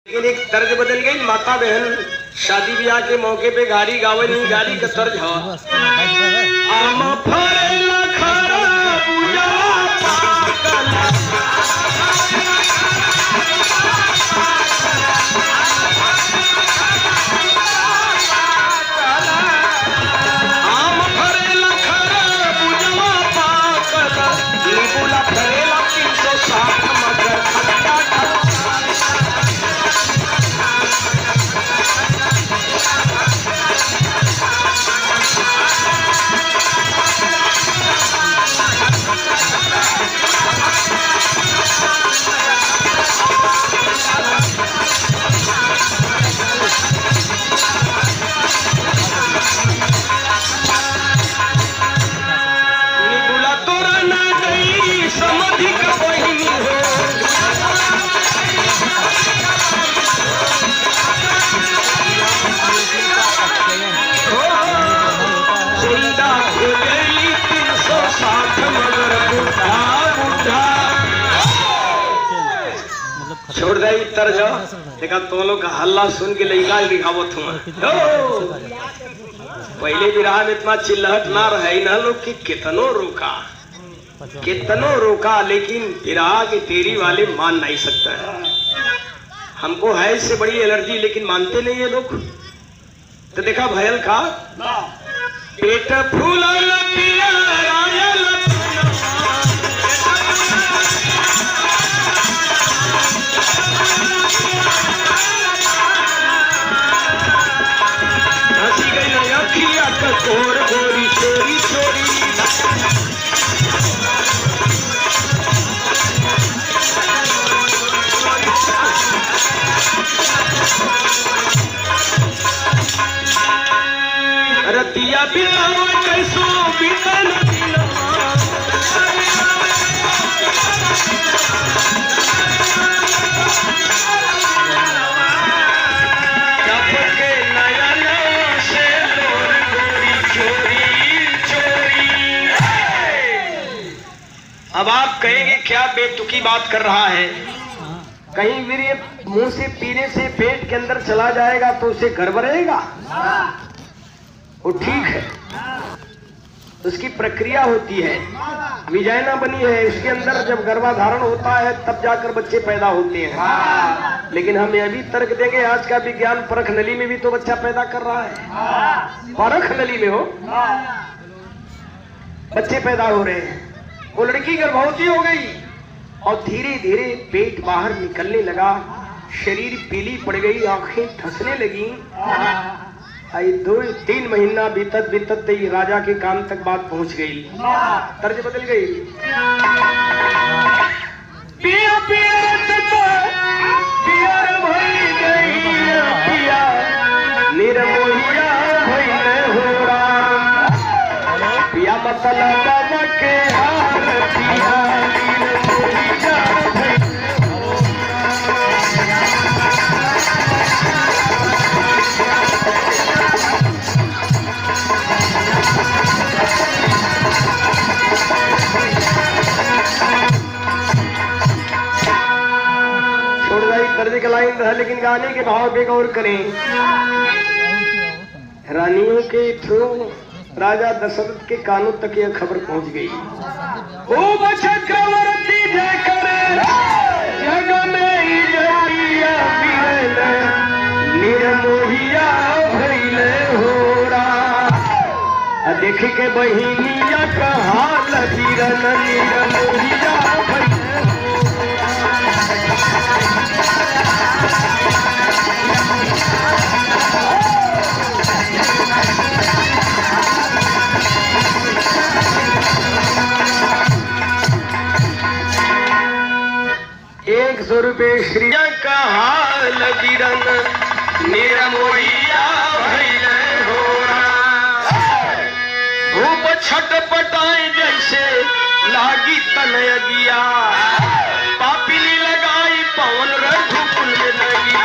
लेकिन एक तर्ज बदल गई। माता बहन शादी ब्याह के मौके पे गाड़ी गावे नहीं, गाड़ी का तर्ज हो आम फरेला खरा पूजा पाकला आम फरेला खरा पूजा पाकला नीबुला फरेला 360 मगर खट्टा छोड़ दे तर्ज। देखा तो लोग का हल्ला सुन के लइका दिखावत हुआ। पहले विराह में इतना चिल्लाहट ना रहे ना लोग कि कितनो रोका लेकिन विराह के तेरी वाले मान नहीं सकता है। हमको है इससे बड़ी एलर्जी लेकिन मानते नहीं है लोग। तो देखा भयल का पेट फूला गोर गोरी चोरी चोरी रतिया बिताओ कैसो बितन अब आप कहेंगे क्या बेतुकी बात कर रहा है। कहीं वीर्य मुंह से पीने से पेट के अंदर चला जाएगा तो उसे गर्भ रहेगा, वो ठीक है, उसकी प्रक्रिया होती है, विजाइना बनी है, इसके अंदर जब गर्भाधारण होता है तब जाकर बच्चे पैदा होते हैं। लेकिन हम यह भी तर्क देंगे आज का विज्ञान परख नली में भी तो बच्चा पैदा कर रहा है। परख नली में हो बच्चे पैदा हो रहे हैं। वो लड़की गर्भवती हो गई और धीरे धीरे पेट बाहर निकलने लगा, शरीर पीली पड़ गई, आंखें धंसने लगी। 2-3 महीना बीतत बीतत राजा के कान तक बात पहुंच गई, तर्ज बदल गई। पिया पिया पिया भई गई पिया निर्मोहिया भई होरा पिया मतलब बाबा के तर्ज का लाइन रहा लेकिन गाने के भाव पे गौर करें। रानियों के थ्रू राजा दशरथ के कानों तक यह खबर पहुंच गई। खूब चक्रवर्ती जय करे जग में निर्मोहिया भइले होरा देख के बहिनिया का हाल वीरन निर्मोहिया भइले ₹100 श्री का हाल गिरन निर्मोहिया भइले होरा धूप छटपटाए जैसे लागी तनयगिया पापिली लगाई पवन रघुकुल में लगी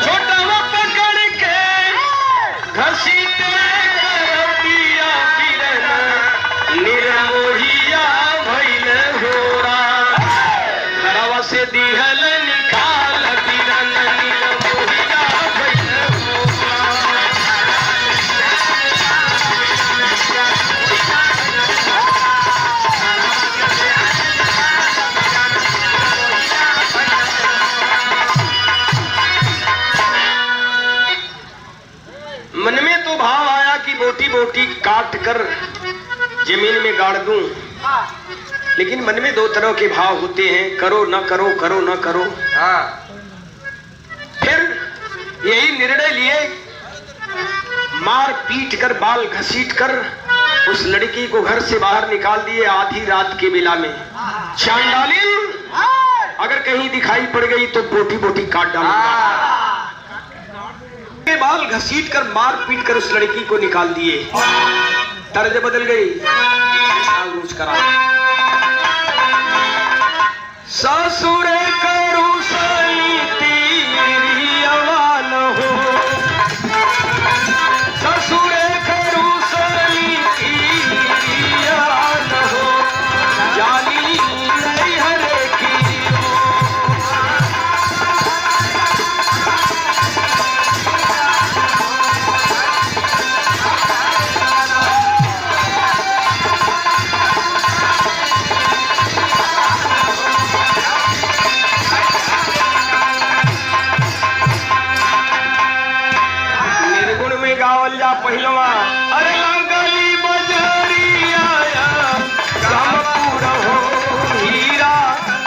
छोटा पकड़ के घसीटे निर कर जमीन में गाड़ दूं, लेकिन मन में दो तरह के भाव होते हैं, करो न करो, करो न करो। फिर यही निर्णय लिए, मार पीट कर, बाल घसीट कर उस लड़की को घर से बाहर निकाल दिए आधी रात के बेला में। चांडालिन अगर कहीं दिखाई पड़ गई तो बोटी बोटी काट डालूंगा। बाल घसीट कर, मार पीट कर उस लड़की को निकाल दिए। तर्ज बदल गई, करा ससुरे करू सनी तेरी अवान हो, ससुरे करू सनी तेरी अवान हो, जानी नहीं हरे की पहिलवा। अरे लगली बजरिया गम पूरा हो, हीरा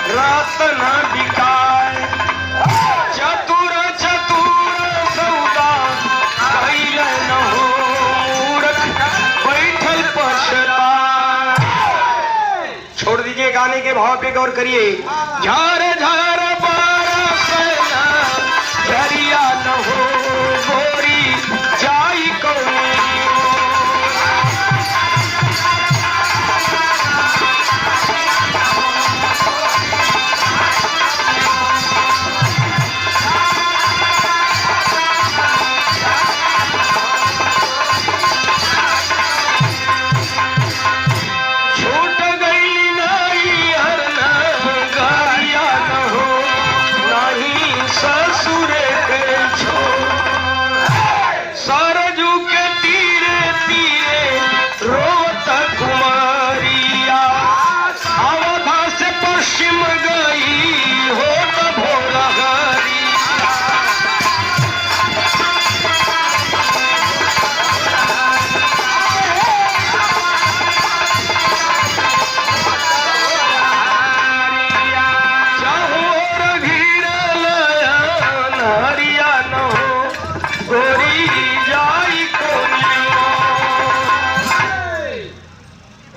रतन बिकाए, चतुर चतुर सौदा कैल न हो, मूर्ख बैठल पछताए। छोड़ दीजिए, गाने के भाव पे गौर करिए। झार झार बरस झरिया न हो, गोरी जाई कौनी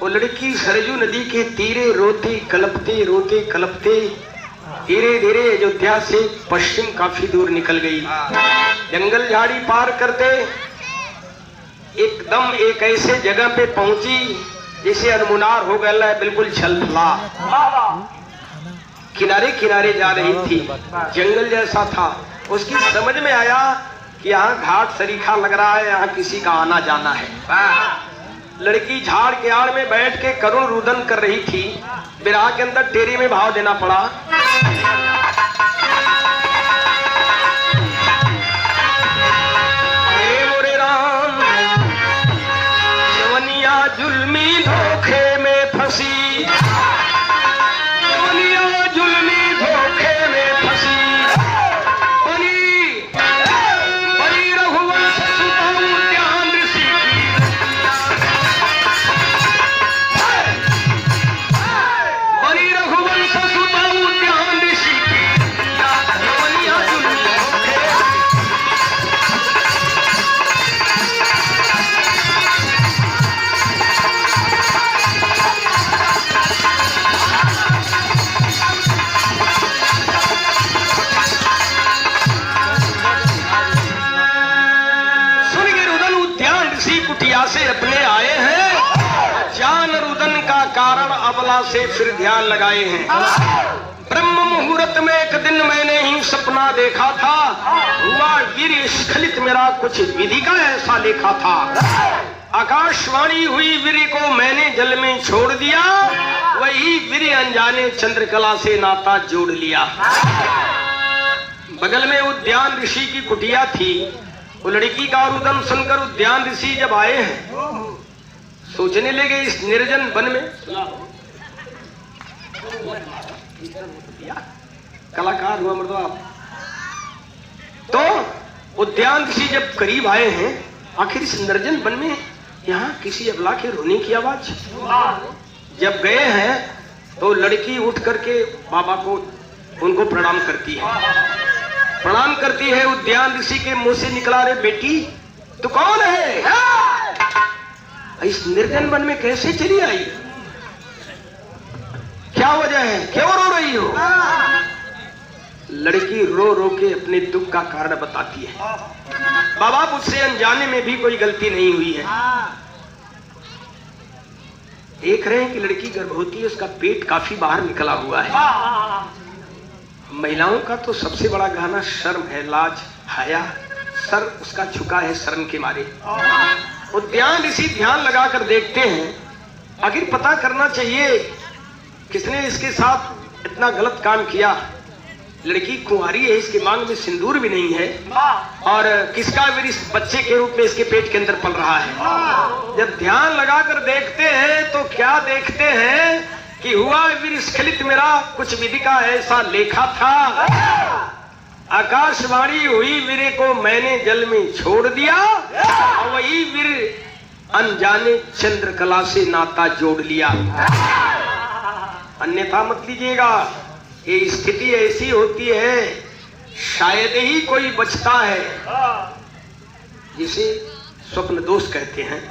लड़की सरजू नदी के तीरे रोते कलपते धीरे धीरे अयोध्या से पश्चिम काफी दूर निकल गई। जंगल झाड़ी पार करते एकदम एक ऐसे जगह पे पहुंची जैसे अनमुनार हो गया, बिल्कुल छलफला, किनारे किनारे जा रही थी, जंगल जैसा था। उसकी समझ में आया कि यहाँ घाट सरीखा लग रहा है, यहाँ किसी का आना जाना है। लड़की झाड़ के आड़ में बैठ के करुण रुदन कर रही थी। विरह के अंदर टेरी में भाव देना पड़ा। मोरे राम जवनिया जुल्मी धोखे में फंसी, जवनिया जुल्मी धोखे में फंसी, बनी रघुवंश सुताऊ ध्यान ऋषि से अपने आए हैं, जान रुदन का कारण अबला से फिर ध्यान लगाए हैं। ब्रह्म मुहूर्त में एक दिन मैंने ही सपना देखा था, हुआ वीर स्खलित मेरा कुछ विधि का ऐसा लेखा था। आकाशवाणी हुई वीर को मैंने जल में छोड़ दिया, वही वीर अनजाने चंद्रकला से नाता जोड़ लिया। बगल में उद्यान ऋषि की कुटिया थी। वो लड़की का रुदन सुनकर उद्यान ऋषि जब आए हैं, सोचने लगे इस निर्जन वन में कलाकार हुआ मर्दो आप। तो उद्यान ऋषि जब करीब आए हैं, आखिर इस निर्जन वन में यहाँ किसी अबला के रोने की आवाज। जब गए हैं तो लड़की उठ करके बाबा को उनको प्रणाम करती है। प्रणाम करती है। उद्यान ऋषि के मुंह से निकला, रे बेटी तू कौन है? इस निर्जन वन में कैसे चली आई? क्या वजह है, क्यों रो रही हो? लड़की रो रो के अपने दुख का कारण बताती है। बाबा मुझसे अनजाने में भी कोई गलती नहीं हुई है। देख रहे हैं कि लड़की गर्भवती है, उसका पेट काफी बाहर निकला हुआ है। महिलाओं का तो सबसे बड़ा गहना शर्म है, लाज, हया। सर उसका झुका है शर्म के मारे। उद्यान ऋषि ध्यान लगाकर देखते हैं, आखिर पता करना चाहिए किसने इसके साथ इतना गलत काम किया। लड़की कुंवारी है, इसके मांग में सिंदूर भी नहीं है, और किसका वीर इस बच्चे के रूप में इसके पेट के अंदर पल रहा है। जब ध्यान लगाकर देखते हैं तो क्या देखते हैं कि हुआ वीर स्खलित मेरा कुछ विधि का ऐसा लेखा था। आकाशवाणी हुई वीरे को मैंने जल में छोड़ दिया, और वही वीर अनजाने चंद्रकला से नाता जोड़ लिया। अन्यथा मत लीजिएगा, ये स्थिति ऐसी होती है शायद ही कोई बचता है, जिसे स्वप्न दोष कहते हैं।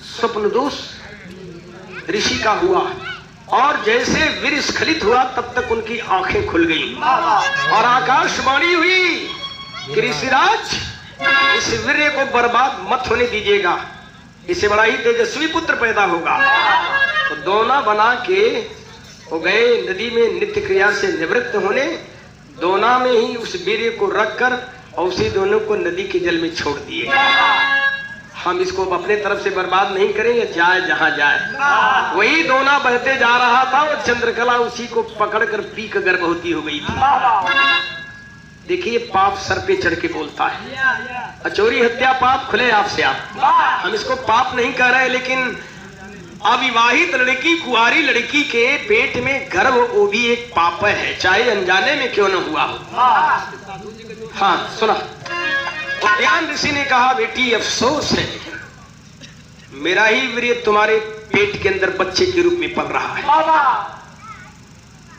स्वप्न दोष ऋषि का हुआ, और जैसे वीर स्खलित हुआ तब तक उनकी आंखें खुल गईं, और आकाशवाणी हुई कि ऋषिराज इस वीर्य को बर्बाद मत होने दीजिएगा, इससे बड़ा ही तेजस्वी पुत्र पैदा होगा। तो दोना बना के वो गए नदी में नित्य क्रिया से निवृत्त होने। दोना में ही उस वीर्य को रखकर और उसी दोनों को नदी के जल में छोड़ दिए। हम इसको अपने तरफ से बर्बाद नहीं करेंगे, जाए जहां जाए। वही दोना बहते जा रहा था और चंद्रकला उसी को पकड़कर पी कर गर्भवती हो गई थी। देखिए पाप सर पे चढ़ के बोलता है। अचोरी हत्या पाप खुले आपसे आप। हम इसको पाप नहीं कह रहे, लेकिन अविवाहित लड़की, कुंवारी लड़की के पेट में गर्भ, वो भी एक पाप है, चाहे अनजाने में क्यों न हुआ हो। हाँ सुना। उद्यान ऋषि ने कहा, बेटी अफसोस है, मेरा ही वीर्य तुम्हारे पेट के अंदर बच्चे के रूप में पल रहा है।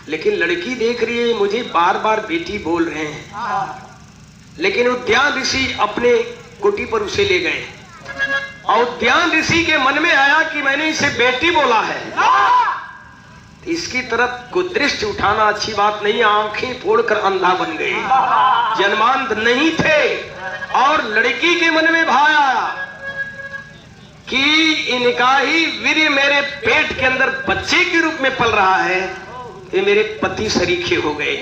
लेकिन लड़की देख रही है मुझे बार बार बेटी बोल रहे हैं। लेकिन उद्यान ऋषि अपने कुटी पर उसे ले गए, और उद्यान ऋषि के मन में आया कि मैंने इसे बेटी बोला है, इसकी तरफ को दृष्टि उठाना अच्छी बात नहीं। आंखें फोड़कर अंधा बन गए, जन्मांध नहीं थे। और लड़की के मन में भाव आया कि इनका ही वीर्य मेरे पेट के अंदर बच्चे के रूप में पल रहा है, ये मेरे पति सरीखे हो गए।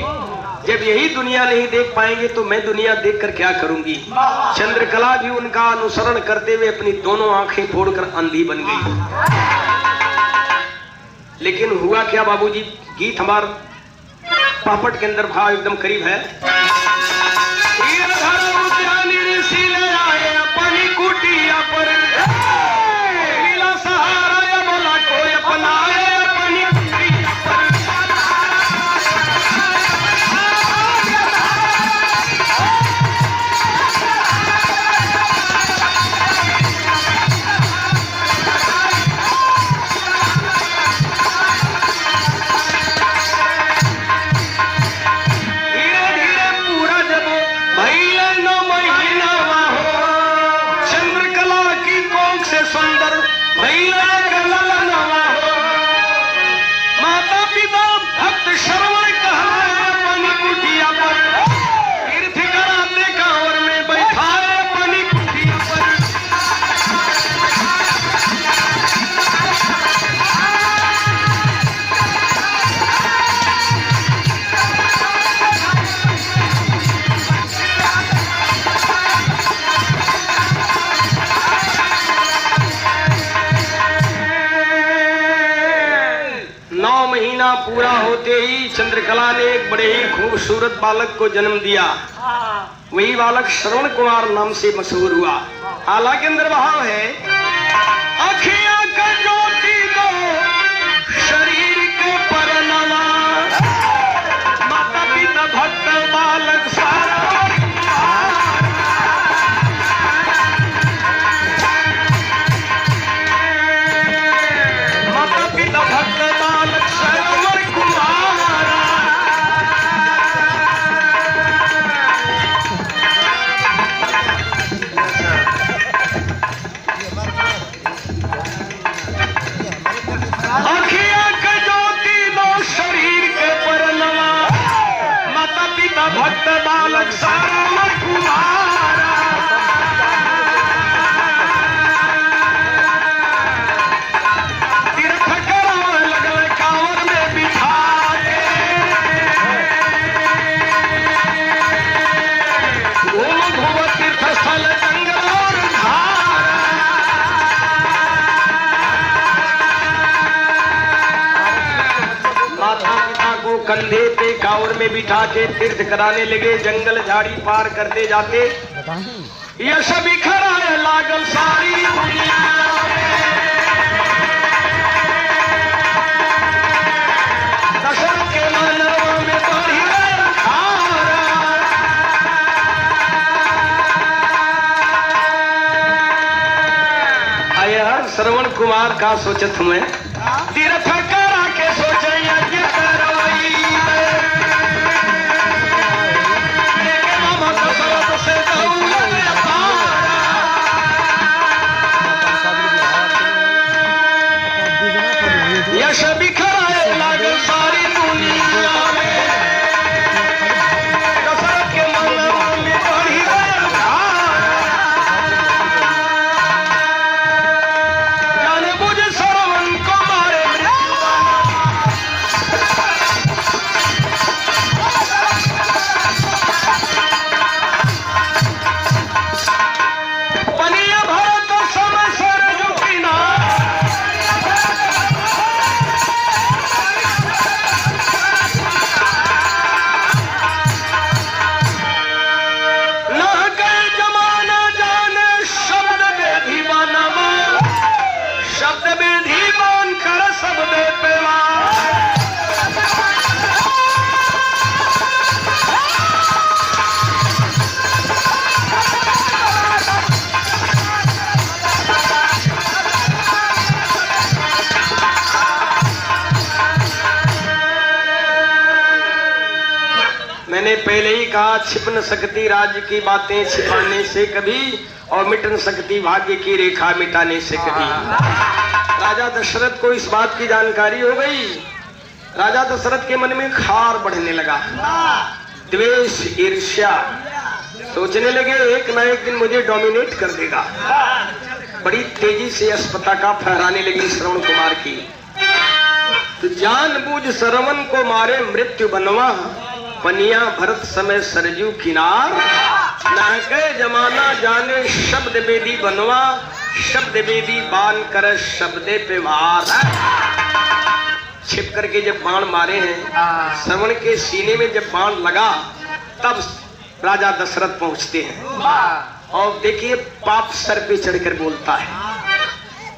जब यही दुनिया नहीं देख पाएंगे तो मैं दुनिया देखकर क्या करूंगी। चंद्रकला भी उनका अनुसरण करते हुए अपनी दोनों आंखें फोड़कर अंधी बन गई। लेकिन हुआ क्या बाबूजी, गीत हमार पापट के अंदर भाव एकदम करीब है। ऋषि ले आए अपनी कुटिया पर, मिला सहारा या बोला कोई अपनाए अपनी कुटिया पर। श्रवण कहा अपनी कुटिया पर, तीर्थ कराते कांवर में बैठा अपनी कुटिया पर। पूरा होते ही चंद्रकला ने एक बड़े ही खूबसूरत बालक को जन्म दिया। वही बालक श्रवण कुमार नाम से मशहूर हुआ। हालांकि अंदर भाव है, अखियां का ज्योति दो शरीर के परनवा, माता पिता भक्त बालक सारा माता पिता को कंधे पे कांवड़ में बिठा के तीर्थ कराने लगे। जंगल झाड़ी पार करते जाते यश बिखरा है लागल सारी दुनिया। दशरथ के मनवा में बढ़ी श्रवण कुमार का सोचत हुए तीर्थ करा के सोचे यज्ञ करवाई। मामा दशरथ से दौलत अपार, यश बिखराए लागल सारी दुनिया में। दशरथ के मनवा में बढ़ी पहले ही कहा, छिप न सकती राज्य की बातें छिपाने से कभी, और मिट न सकती भाग्य की रेखा मिटाने से कभी। राजा दशरथ को इस बात की जानकारी हो गई। राजा दशरथ के मन में खार बढ़ने लगा, द्वेष, ईर्ष्या। सोचने लगे एक न एक दिन मुझे डोमिनेट कर देगा। बड़ी तेजी से अस्पताका फहराने लगी श्रवण कुमार की। तो जानबूझ श्रवण को मारे मृत्यु बनवा, पनिया भरत समय सरजू किनार। नाके जमाना जाने शब्द बेदी बनवा, शब्द बेदी बान कर शब्दे पे वार। छिप करके जब बाण मारे हैं, श्रवण के सीने में जब बाण लगा तब राजा दशरथ पहुंचते हैं। और देखिए पाप सर पे चढ़कर बोलता है।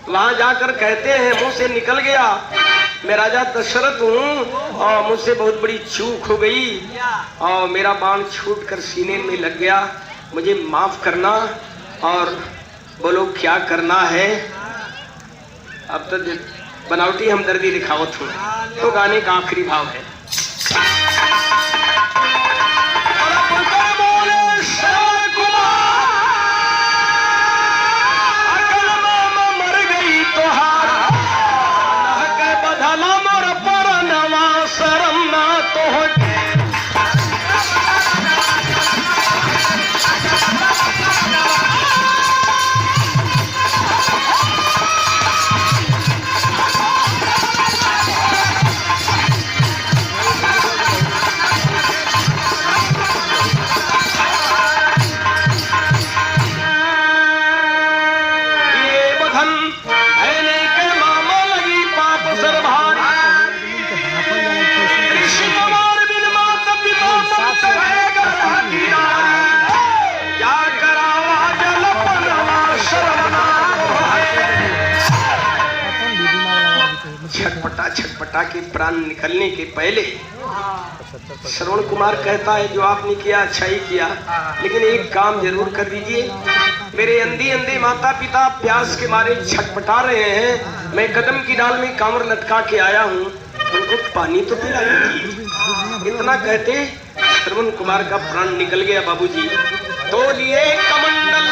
वहां जाकर कहते हैं मुंह से निकल गया, मैं राजा दशरथ हूँ और मुझसे बहुत बड़ी चूक हो गई और मेरा बाण छूटकर सीने में लग गया, मुझे माफ करना और बोलो क्या करना है। अब तो बनावटी हमदर्दी दिखावत हूँ। तो गाने का आखिरी भाव है, छटपटा के प्राण निकलने के पहले श्रवण कुमार कहता है जो आपने किया अच्छा ही किया, लेकिन एक काम जरूर कर दीजिए। मेरे अंधी अंधे माता पिता प्यास के मारे छटपटा रहे हैं, मैं कदम की डाल में कांवर लटका के आया हूँ, उनको पानी तो पिला दीजिए। इतना कहते श्रवण कुमार का प्राण निकल गया बाबूजी। तो लिए कमंडल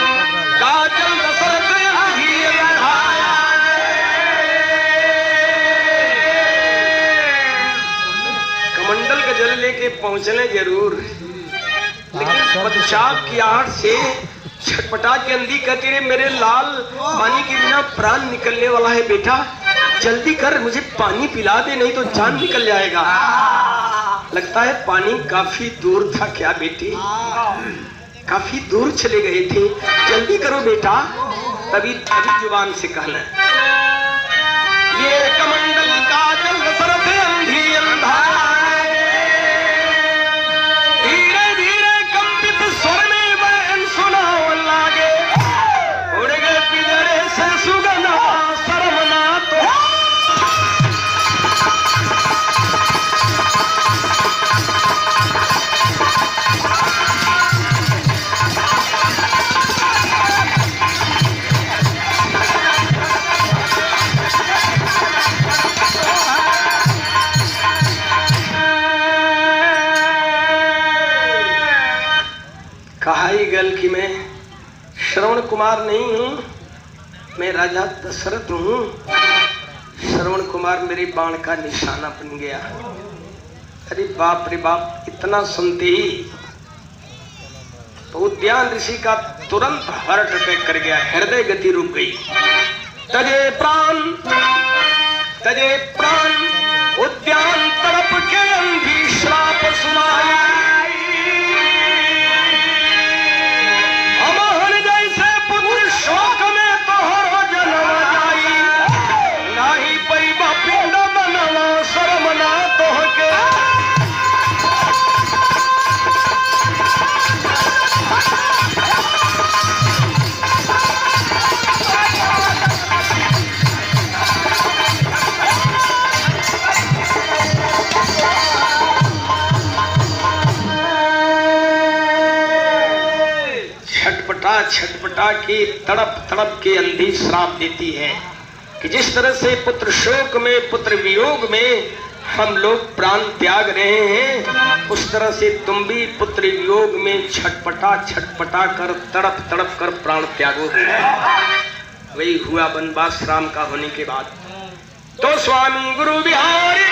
काजल दशरथ कमंडल का जल लेके पहुंचने जरूर, लेकिन पश्चात की आहट से छटपटा के अंधी कहती रहे मेरे लाल पानी के बिना प्राण निकलने वाला है, बेटा जल्दी कर मुझे पानी पिला दे नहीं तो जान निकल जाएगा। लगता है पानी काफी दूर था क्या बेटी, काफी दूर चले गए थे, जल्दी करो बेटा। तभी जुबान से कहना ये कमंडल का जल दशरथ अंधी अंधा मंगल की मैं श्रवण कुमार नहीं हूं, मैं राजा दशरथ हूं। श्रवण कुमार मेरे बाण का निशाना बन गया। अरे बाप रे बाप, इतना सुनते ही तो उद्यान ऋषि का तुरंत हार्ट अटैक कर गया, हृदय गति रुक गई। तजे प्राण उद्यान तरफ के अंधी श्राप सुनाई। अमोहन जैसे पुत्र शोक में तो हर जन्म जाई, नाही पैबा पिंड बनवा शर्म ना तोहके। छटपटा के तड़प के अंधी श्राप देती है कि जिस तरह से पुत्र शोक में, पुत्र वियोग में हम लोग प्राण त्याग रहे हैं, उस तरह से तुम भी पुत्र वियोग में छटपटा कर तड़प कर प्राण त्यागोगे। वही हुआ वनवास राम का होने के बाद। तो स्वामी गुरु बिहारी